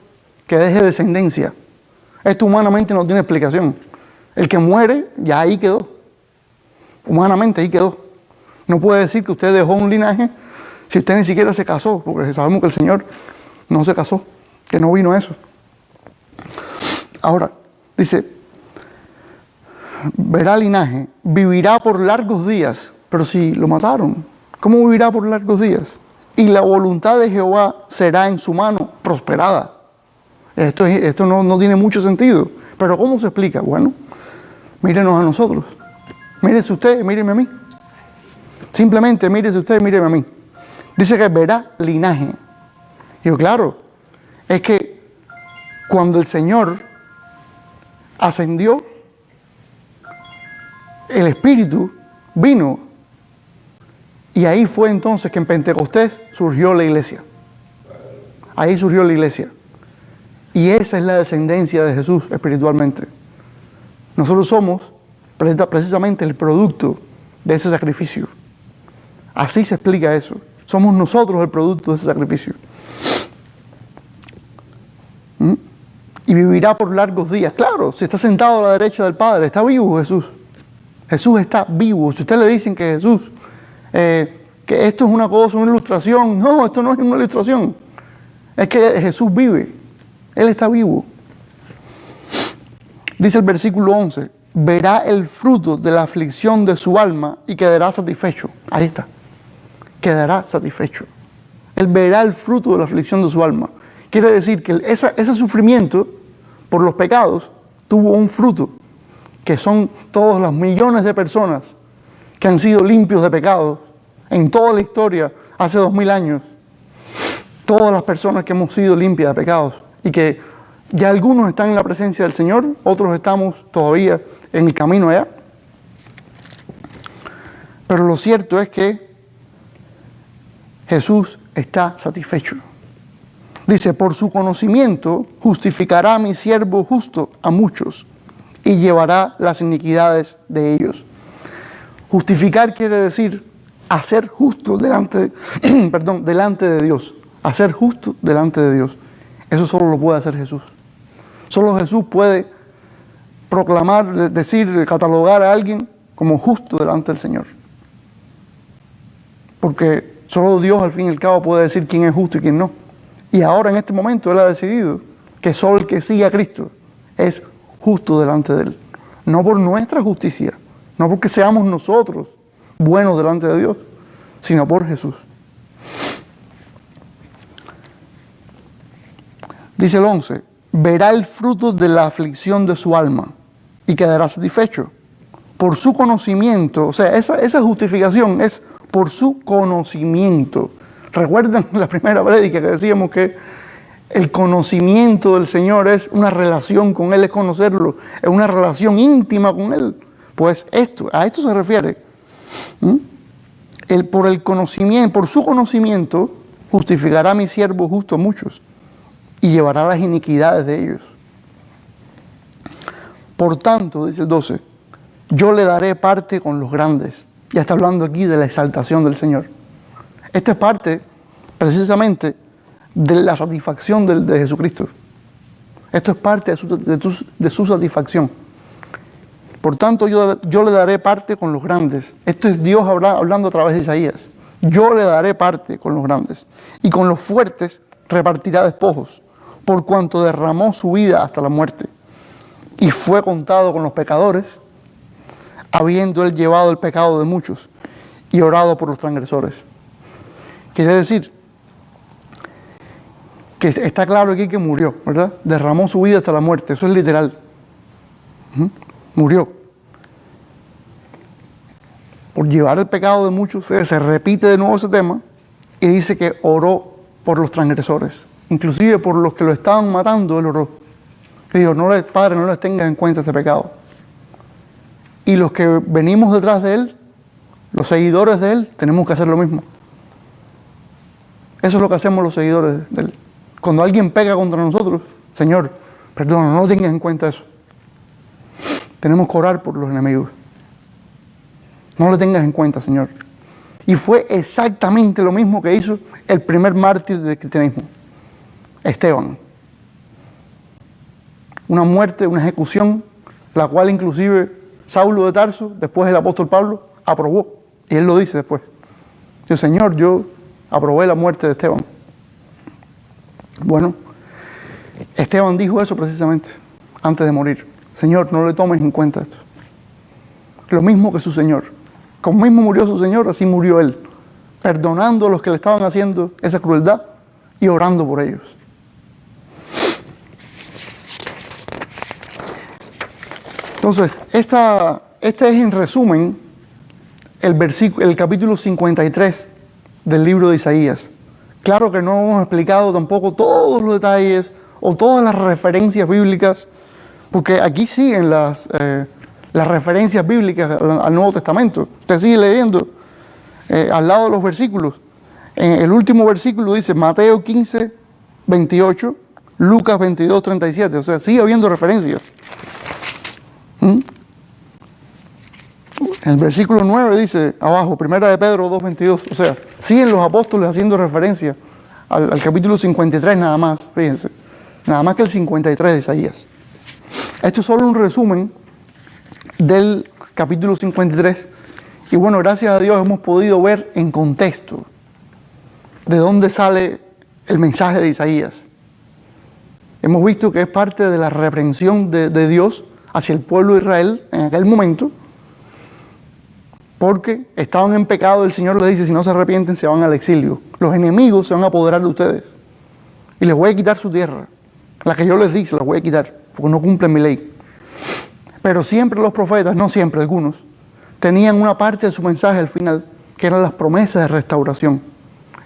S1: que deje descendencia. Esto humanamente no tiene explicación. El que muere, ya ahí quedó. Humanamente ahí quedó. No puede decir que usted dejó un linaje si usted ni siquiera se casó, porque sabemos que el Señor no se casó, que no vino a eso. Ahora, dice, verá linaje, vivirá por largos días, pero si lo mataron, ¿cómo vivirá por largos días? Y la voluntad de Jehová será en su mano prosperada. Esto no tiene mucho sentido, pero ¿cómo se explica? Bueno, mírenos a nosotros. Mírese usted, míreme a mí. Simplemente mírese usted, míreme a mí. Dice que verá linaje. Digo, claro, es que cuando el Señor ascendió, el Espíritu vino y ahí fue entonces que en Pentecostés surgió la iglesia. Ahí surgió la iglesia. Y esa es la descendencia de Jesús espiritualmente. Nosotros somos precisamente el producto de ese sacrificio. Así se explica eso. Somos nosotros el producto de ese sacrificio. Y vivirá por largos días. Claro, si está sentado a la derecha del Padre, está vivo Jesús. Jesús está vivo. Si usted le dicen que Jesús, que esto es una cosa, una ilustración, no, esto no es una ilustración. Es que Jesús vive. Él está vivo. Dice el versículo 11, verá el fruto de la aflicción de su alma y quedará satisfecho. Ahí está. Quedará satisfecho. Él verá el fruto de la aflicción de su alma. Quiere decir que ese sufrimiento por los pecados tuvo un fruto, que son todos los millones de personas que han sido limpios de pecados en toda la historia, hace 2000 años. Todas las personas que hemos sido limpias de pecados y que ya algunos están en la presencia del Señor, otros estamos todavía en el camino allá. Pero lo cierto es que Jesús está satisfecho. Dice, por su conocimiento justificará a mi siervo justo a muchos y llevará las iniquidades de ellos. Justificar quiere decir hacer justo delante de Dios. Hacer justo delante de Dios. Eso solo lo puede hacer Jesús. Solo Jesús puede proclamar, decir, catalogar a alguien como justo delante del Señor. Porque solo Dios al fin y al cabo puede decir quién es justo y quién no. Y ahora en este momento Él ha decidido que solo el que sigue a Cristo es justo delante de Él. No por nuestra justicia, no porque seamos nosotros buenos delante de Dios, sino por Jesús. Dice el 11, verá el fruto de la aflicción de su alma y quedará satisfecho. Por su conocimiento, o sea, esa justificación es por su conocimiento. ¿Recuerdan la primera prédica que decíamos que el conocimiento del Señor es una relación con Él, es conocerlo, es una relación íntima con Él? Pues a esto se refiere. Por su conocimiento justificará a mi siervo justo a muchos y llevará las iniquidades de ellos. Por tanto, dice el 12, yo le daré parte con los grandes. Ya está hablando aquí de la exaltación del Señor. Esta es parte, precisamente, de la satisfacción de Jesucristo. Esto es parte de su satisfacción. Por tanto, yo le daré parte con los grandes. Esto es Dios hablando a través de Isaías. Yo le daré parte con los grandes. Y con los fuertes repartirá despojos, por cuanto derramó su vida hasta la muerte. Y fue contado con los pecadores, habiendo él llevado el pecado de muchos y orado por los transgresores. Quiere decir que está claro aquí que murió, ¿verdad? Derramó su vida hasta la muerte, eso es literal. Murió. Por llevar el pecado de muchos, se repite de nuevo ese tema y dice que oró por los transgresores. Inclusive por los que lo estaban matando, él oró. Y dijo, Padre, no les tengas en cuenta este pecado. Y los que venimos detrás de él, los seguidores de él, tenemos que hacer lo mismo. Eso es lo que hacemos los seguidores de él. Cuando alguien pega contra nosotros, Señor, perdona, no tengas en cuenta eso. Tenemos que orar por los enemigos. No lo tengas en cuenta, Señor. Y fue exactamente lo mismo que hizo el primer mártir del cristianismo, Esteban. Una muerte, una ejecución, la cual inclusive Saulo de Tarso, después el apóstol Pablo, aprobó. Y él lo dice después. Dice, Señor, yo aprobé la muerte de Esteban. Bueno, Esteban dijo eso precisamente antes de morir. Señor, no le tomes en cuenta esto. Lo mismo que su Señor. Como mismo murió su Señor, así murió él. Perdonando a los que le estaban haciendo esa crueldad y orando por ellos. Entonces, este es en resumen el capítulo 53 del libro de Isaías. Claro que no hemos explicado tampoco todos los detalles o todas las referencias bíblicas, porque aquí siguen las referencias bíblicas al Nuevo Testamento. Usted sigue leyendo al lado de los versículos. En el último versículo dice Mateo 15, 28, Lucas 22, 37. O sea, sigue habiendo referencias. En el versículo 9 dice, abajo, 1 de Pedro 2:22, o sea, siguen los apóstoles haciendo referencia al capítulo 53 nada más, fíjense, nada más que el 53 de Isaías. Esto es solo un resumen del capítulo 53, y bueno, gracias a Dios hemos podido ver en contexto de dónde sale el mensaje de Isaías. Hemos visto que es parte de la reprensión de Dios hacia el pueblo de Israel en aquel momento, porque estaban en pecado. El Señor les dice, si no se arrepienten, se van al exilio. Los enemigos se van a apoderar de ustedes y les voy a quitar su tierra. La que yo les di, se las voy a quitar, porque no cumplen mi ley. Pero siempre los profetas, no siempre, algunos, tenían una parte de su mensaje al final, que eran las promesas de restauración.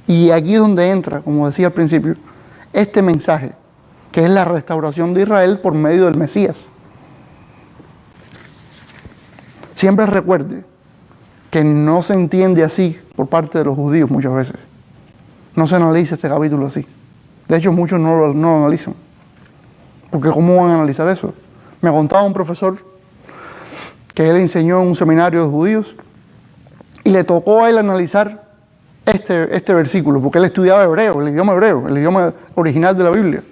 S1: Y aquí es donde entra, como decía al principio, este mensaje, que es la restauración de Israel por medio del Mesías. Siempre recuerde que no se entiende así por parte de los judíos muchas veces. No se analiza este capítulo así. De hecho, muchos no lo analizan. Porque ¿cómo van a analizar eso? Me contaba un profesor que él enseñó en un seminario de judíos y le tocó a él analizar este versículo, porque él estudiaba hebreo, el idioma original de la Biblia.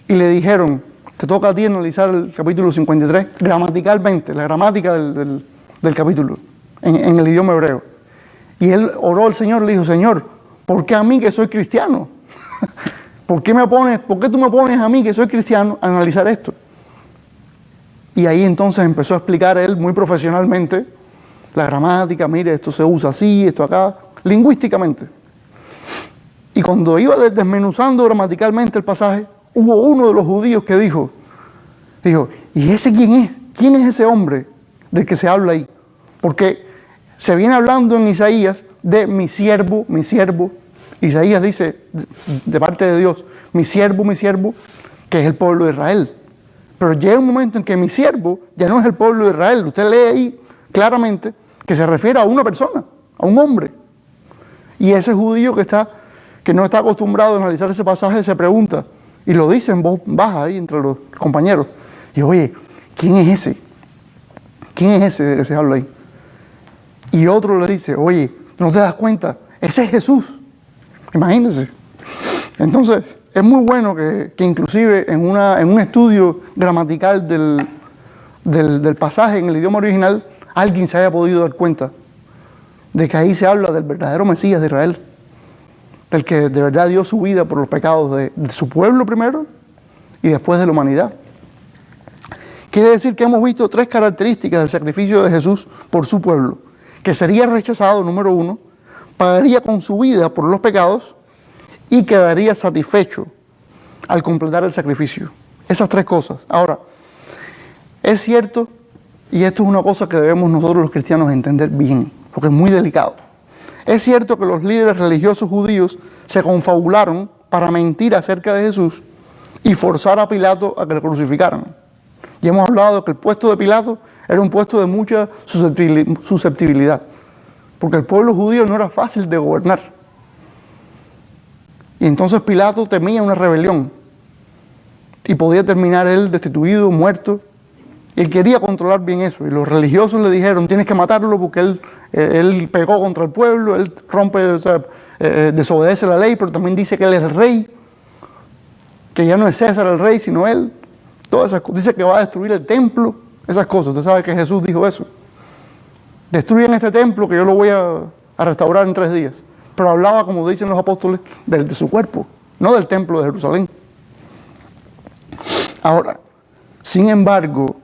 S1: Y le dijeron, te toca a ti analizar el capítulo 53, gramaticalmente, la gramática del capítulo, en el idioma hebreo. Y él oró al Señor, le dijo, Señor, ¿por qué a mí que soy cristiano? ¿Por qué tú me pones a mí que soy cristiano a analizar esto? Y ahí entonces empezó a explicar él muy profesionalmente la gramática, mire, esto se usa así, esto acá, lingüísticamente. Y cuando iba desmenuzando gramaticalmente el pasaje, hubo uno de los judíos que dijo, ¿y ese quién es? ¿Quién es ese hombre del que se habla ahí? Porque se viene hablando en Isaías de mi siervo. Isaías dice de parte de Dios, mi siervo, que es el pueblo de Israel. Pero llega un momento en que mi siervo ya no es el pueblo de Israel. Usted lee ahí claramente que se refiere a una persona, a un hombre. Y ese judío que no está acostumbrado a analizar ese pasaje se pregunta, y lo dice en voz baja ahí entre los compañeros, y oye, ¿quién es ese? ¿Quién es ese de que se habla ahí? Y otro le dice, oye, ¿no te das cuenta? Ese es Jesús. Imagínense. Entonces, es muy bueno que inclusive en un estudio gramatical del pasaje en el idioma original, alguien se haya podido dar cuenta de que ahí se habla del verdadero Mesías de Israel, del que de verdad dio su vida por los pecados de su pueblo primero y después de la humanidad. Quiere decir que hemos visto tres características del sacrificio de Jesús por su pueblo, que sería rechazado, número uno, pagaría con su vida por los pecados y quedaría satisfecho al completar el sacrificio. Esas tres cosas. Ahora, es cierto, y esto es una cosa que debemos nosotros los cristianos entender bien, porque es muy delicado. Es cierto que los líderes religiosos judíos se confabularon para mentir acerca de Jesús y forzar a Pilato a que lo crucificaran. Y hemos hablado de que el puesto de Pilato era un puesto de mucha susceptibilidad, porque el pueblo judío no era fácil de gobernar. Y entonces Pilato temía una rebelión y podía terminar él destituido, muerto. Él quería controlar bien eso, y los religiosos le dijeron, tienes que matarlo porque él pecó contra el pueblo, él desobedece la ley, pero también dice que él es el rey, que ya no es César el rey, sino él. Todas esas cosas. Dice que va a destruir el templo, esas cosas. Usted sabe que Jesús dijo eso. Destruyen este templo que yo lo voy a restaurar en 3 días. Pero hablaba, como dicen los apóstoles, de su cuerpo, no del templo de Jerusalén. Ahora, sin embargo,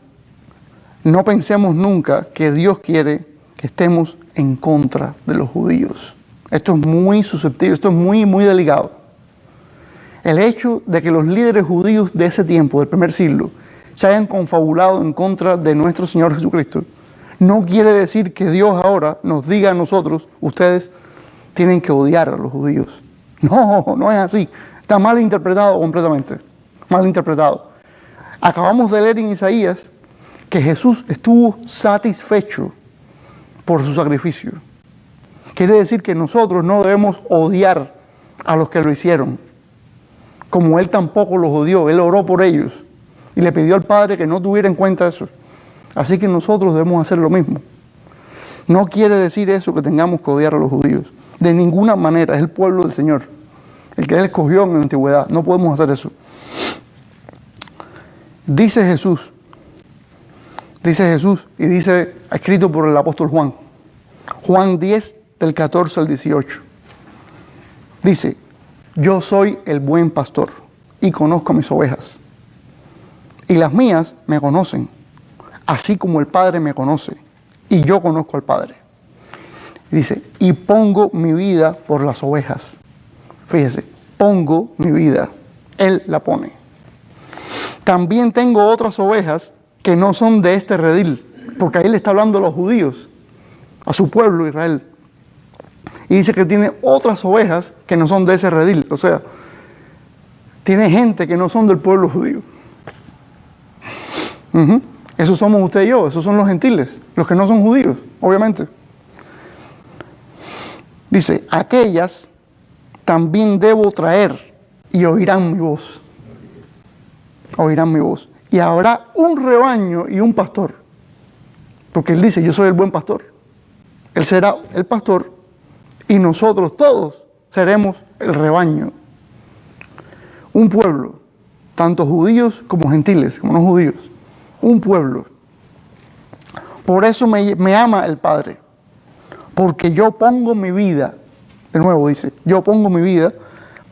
S1: no pensemos nunca que Dios quiere que estemos en contra de los judíos. Esto es muy susceptible, esto es muy, muy delicado. El hecho de que los líderes judíos de ese tiempo, del primer siglo, se hayan confabulado en contra de nuestro Señor Jesucristo, no quiere decir que Dios ahora nos diga a nosotros, ustedes tienen que odiar a los judíos. No es así. Está mal interpretado completamente. Mal interpretado. Acabamos de leer en Isaías que Jesús estuvo satisfecho por su sacrificio. Quiere decir que nosotros no debemos odiar a los que lo hicieron, como Él tampoco los odió. Él oró por ellos y le pidió al Padre que no tuviera en cuenta eso. Así que nosotros debemos hacer lo mismo. No quiere decir eso que tengamos que odiar a los judíos. De ninguna manera, es el pueblo del Señor, el que Él escogió en la antigüedad. No podemos hacer eso. Dice Jesús, y dice, escrito por el apóstol Juan, Juan 10, del 14 al 18. Dice, yo soy el buen pastor y conozco a mis ovejas. Y las mías me conocen, así como el Padre me conoce, y yo conozco al Padre. Dice, y pongo mi vida por las ovejas. Fíjese, pongo mi vida, Él la pone. También tengo otras ovejas que no son de este redil, porque ahí le está hablando a los judíos, a su pueblo Israel. Y dice que tiene otras ovejas que no son de ese redil, o sea, tiene gente que no son del pueblo judío. Esos somos usted y yo, esos son los gentiles, los que no son judíos, obviamente. Dice, aquellas también debo traer y oirán mi voz. Oirán mi voz. Y habrá un rebaño y un pastor. Porque Él dice, yo soy el buen pastor. Él será el pastor y nosotros todos seremos el rebaño. Un pueblo, tanto judíos como gentiles, como no judíos. Un pueblo. Por eso me ama el Padre. Porque yo pongo mi vida, de nuevo dice, yo pongo mi vida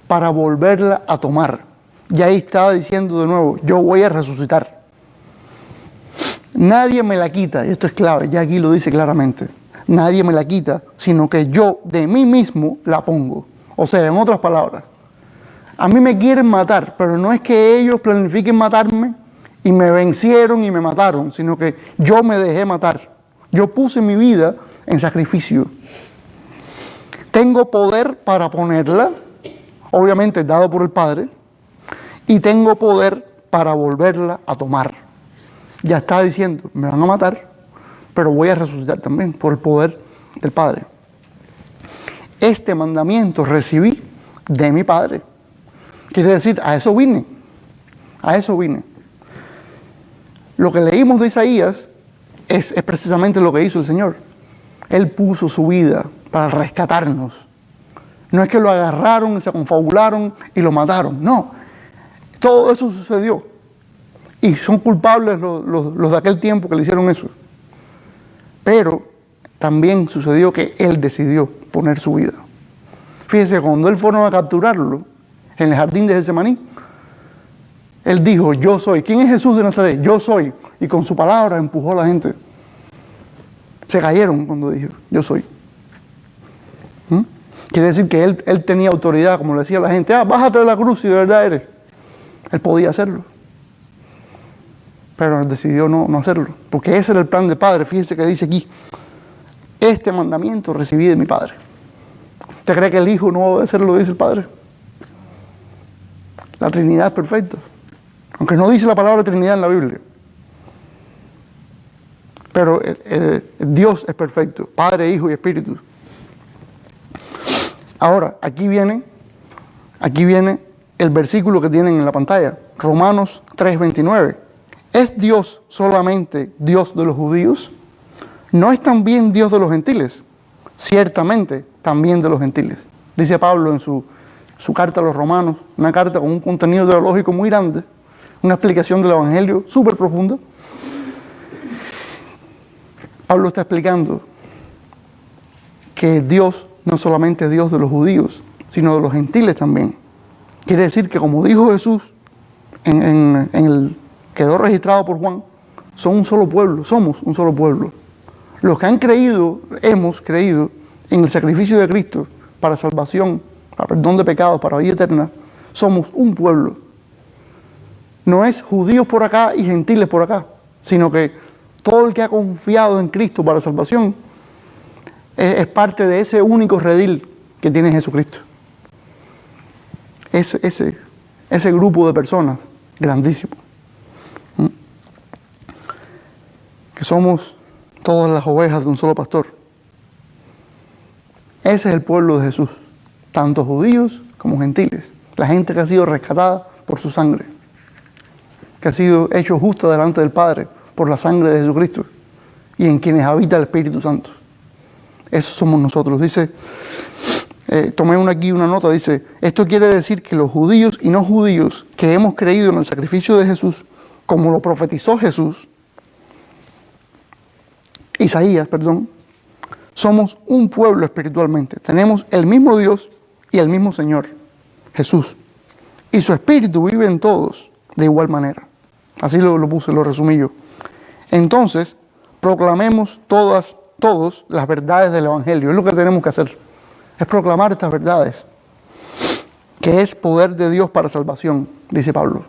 S1: para volverla a tomar. Y ahí está diciendo de nuevo, yo voy a resucitar. Nadie me la quita, y esto es clave, ya aquí lo dice claramente. Nadie me la quita, sino que yo de mí mismo la pongo. O sea, en otras palabras, a mí me quieren matar, pero no es que ellos planifiquen matarme y me vencieron y me mataron, sino que yo me dejé matar. Yo puse mi vida en sacrificio. Tengo poder para ponerla, obviamente dado por el Padre, y tengo poder para volverla a tomar. Ya está diciendo, me van a matar, pero voy a resucitar también por el poder del Padre. Este mandamiento recibí de mi Padre. Quiere decir, a eso vine. A eso vine. Lo que leímos de Isaías es precisamente lo que hizo el Señor. Él puso su vida para rescatarnos. No es que lo agarraron y se confabularon y lo mataron. No. Todo eso sucedió. Y son culpables los de aquel tiempo que le hicieron eso. Pero también sucedió que Él decidió poner su vida. Fíjese, cuando Él fueron a capturarlo en el jardín de Getsemaní, Él dijo, yo soy. ¿Quién es Jesús de Nazaret? Yo soy. Y con su palabra empujó a la gente. Se cayeron cuando dijo, yo soy. Quiere decir que él tenía autoridad, como le decía a la gente, bájate de la cruz si de verdad eres. Él podía hacerlo. Pero él decidió no hacerlo. Porque ese era el plan del Padre. Fíjese que dice aquí, este mandamiento recibí de mi Padre. ¿Usted cree que el Hijo no debe hacerlo, dice el Padre? La Trinidad es perfecta. Aunque no dice la palabra Trinidad en la Biblia. Pero Dios es perfecto, Padre, Hijo y Espíritu. Ahora, aquí viene el versículo que tienen en la pantalla, Romanos 3:29. ¿Es Dios solamente Dios de los judíos? ¿No es también Dios de los gentiles? Ciertamente, también de los gentiles. Dice Pablo en su carta a los Romanos, una carta con un contenido teológico muy grande, una explicación del Evangelio súper profunda. Pablo está explicando que Dios no solamente es Dios de los judíos, sino de los gentiles también. Quiere decir que, como dijo Jesús, quedó registrado por Juan, son un solo pueblo, somos un solo pueblo. Los que han creído, hemos creído en el sacrificio de Cristo para salvación, para perdón de pecados, para vida eterna, somos un pueblo. No es judíos por acá y gentiles por acá, sino que todo el que ha confiado en Cristo para salvación es parte de ese único redil que tiene Jesucristo. Ese grupo de personas grandísimo. Que somos todas las ovejas de un solo pastor. Ese es el pueblo de Jesús, tanto judíos como gentiles. La gente que ha sido rescatada por su sangre, que ha sido hecho justa delante del Padre por la sangre de Jesucristo y en quienes habita el Espíritu Santo. Eso somos nosotros. Dice, tomé aquí una nota, dice, esto quiere decir que los judíos y no judíos que hemos creído en el sacrificio de Jesús, como lo profetizó Isaías, somos un pueblo espiritualmente. Tenemos el mismo Dios y el mismo Señor, Jesús. Y su Espíritu vive en todos de igual manera. Así lo resumí yo. Entonces, proclamemos todos las verdades del Evangelio. Es lo que tenemos que hacer. Es proclamar estas verdades, que es poder de Dios para salvación, dice Pablo.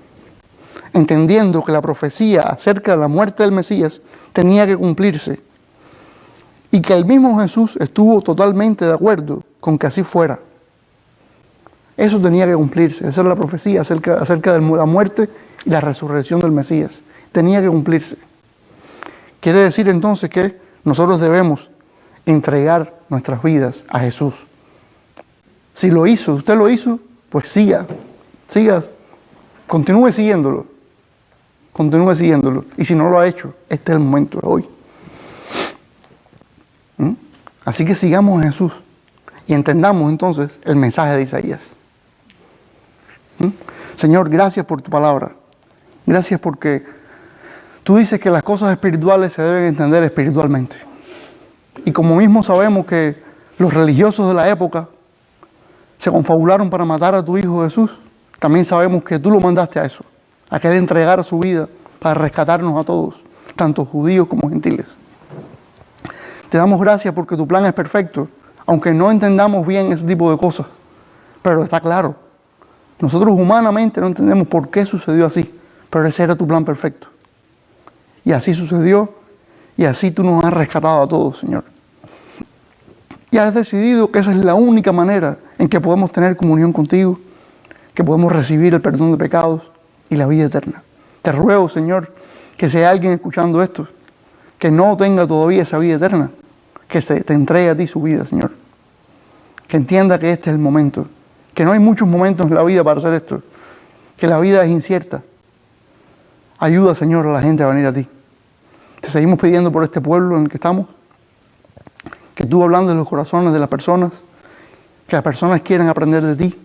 S1: Entendiendo que la profecía acerca de la muerte del Mesías tenía que cumplirse y que el mismo Jesús estuvo totalmente de acuerdo con que así fuera. Eso tenía que cumplirse. Esa era la profecía acerca de la muerte y la resurrección del Mesías. Tenía que cumplirse. Quiere decir entonces que nosotros debemos entregar nuestras vidas a Jesús. Si lo hizo, usted lo hizo, pues siga, continúe siguiéndolo. Y si no lo ha hecho, este es el momento de hoy. Así que sigamos a Jesús y entendamos entonces el mensaje de Isaías. Señor, gracias por tu palabra. Gracias porque tú dices que las cosas espirituales se deben entender espiritualmente. Y como mismo sabemos que los religiosos de la época se confabularon para matar a tu Hijo Jesús, también sabemos que tú lo mandaste a eso, a que Él entregara su vida para rescatarnos a todos, tanto judíos como gentiles. Te damos gracias porque tu plan es perfecto, aunque no entendamos bien ese tipo de cosas, pero está claro. Nosotros humanamente no entendemos por qué sucedió así, pero ese era tu plan perfecto. Y así sucedió, y así tú nos has rescatado a todos, Señor. Y has decidido que esa es la única manera en que podemos tener comunión contigo, que podemos recibir el perdón de pecados y la vida eterna. Te ruego, Señor, que si hay alguien escuchando esto, que no tenga todavía esa vida eterna, que te entregue a ti su vida, Señor. Que entienda que este es el momento, que no hay muchos momentos en la vida para hacer esto, que la vida es incierta. Ayuda, Señor, a la gente a venir a ti. Te seguimos pidiendo por este pueblo en el que estamos, que tú hablando de los corazones de las personas, que las personas quieran aprender de ti,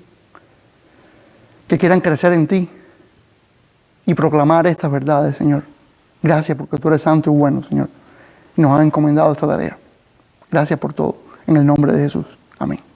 S1: que quieran crecer en ti y proclamar estas verdades, Señor. Gracias porque tú eres santo y bueno, Señor, y nos has encomendado esta tarea. Gracias por todo. En el nombre de Jesús. Amén.